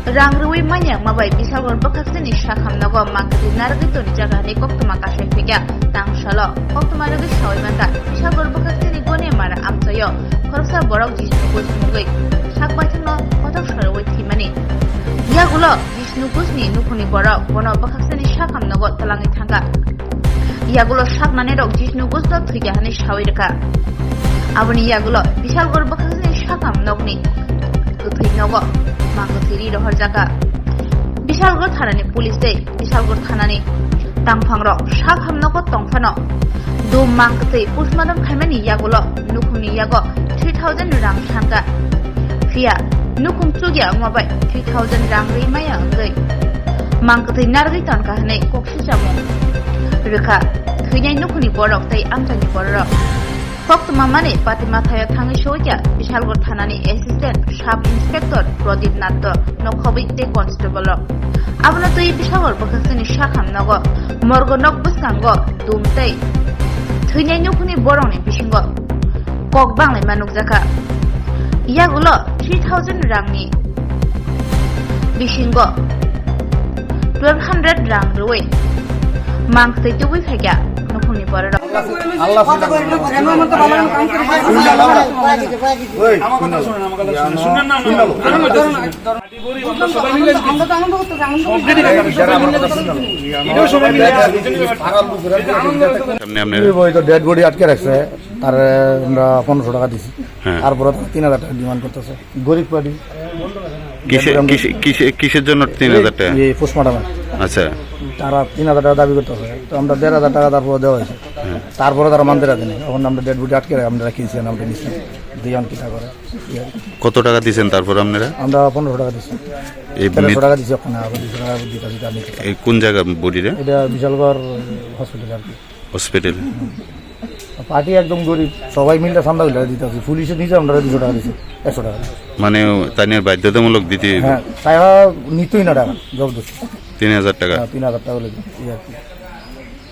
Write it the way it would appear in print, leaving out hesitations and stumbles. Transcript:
Rangrui Manya Mabai Bisalgor Bakasini Shakam Nago Makati Nargitun Jagani Koktuma Kashefika, Tang Shalo, Koktuma Shawimaka, Bisalgor Bakasini Gone Mara Amtoyo, Korsa Borok Jisnukus Mugay, Shakbatino, Kotok Sharo with Timani. Yagulo, Jisnukusni, Nukuni Borok, one of Bakasini Shakam Nago Talangitanga. Yagulo Shakmanero, Jisnukus dot Trigahani Shawirka. Avani Yagulo, Bisalgor Bakasini Shakam Nogni, Kutrinogo. Mangkutiri rohor jaga Bisalgor thanani police dei Bisalgor thanani tangphangrok sak hamnogo tongphano do mangkuti postmortem khaimani yagulo nukungni yago 3000 rang thanga fia nukung chugya mabai 3000 rang rimaya ngai mangkuti nargi tanka hanai kokshi jamu rikha thunai nukuni borok tai amtani borok Koktuma mani Patima Thaya Thangi Shoja, Bisalgor Thanani Assistant Sub Inspector Pradip Natto, Nokhobite Constable. Abna tui Bisalgor Bakasini Shakam Nago, Morgonok Busango, Dumtei. Thunai Nukuni Boroni Bishingo. Kok Bangli Manukzaka. Yagulo 3000 Rangi. Bishingo 1200 Rang Rui. Mang Titu Wifega. Nukuni Borok. Allah dead body আটকে রাখছে তার আমরা 1500 টাকা দিছি তারপর 3000 টাকা demand করতেছে গরিব পার্টি কিসের জন্য 3000 টাকা এই পোস্টমর্টম আচ্ছা তারা 3000 টাকা দাবি করতেছে তো আমরা 1500 টাকা তারপর দেওয়া হয়েছে তারপরে তারা মানতে রাখেনি এখন আমরা ডেড বডি আটকে আমরা রাখিয়েছি আমরা নিচ্ছি দিয়ান কিটা করে কত টাকা দিয়েছেন তারপর আপনারা আমরা 1500 টাকা দিচ্ছি এই 1500 টাকা দিচ্ছি এখন আবার 200 টাকা দিতেছি আমি এই কোন জায়গা বডিরে এটা বিশালগড় হসপিটাল আর কি হসপিটাল পার্টি একদম গরিব সবাই মিলে ঠান্ডা হইলে দিতেছি পুলিশে নিচে আমরা 200 টাকা দিচ্ছি 100 টাকা মানে তাইনের বাধ্যতামূলক দিতে হ্যাঁ তাই নিতই না টাকা জবরদস্তি 3000 টাকা 3000 টাকা বলে দিই আর কি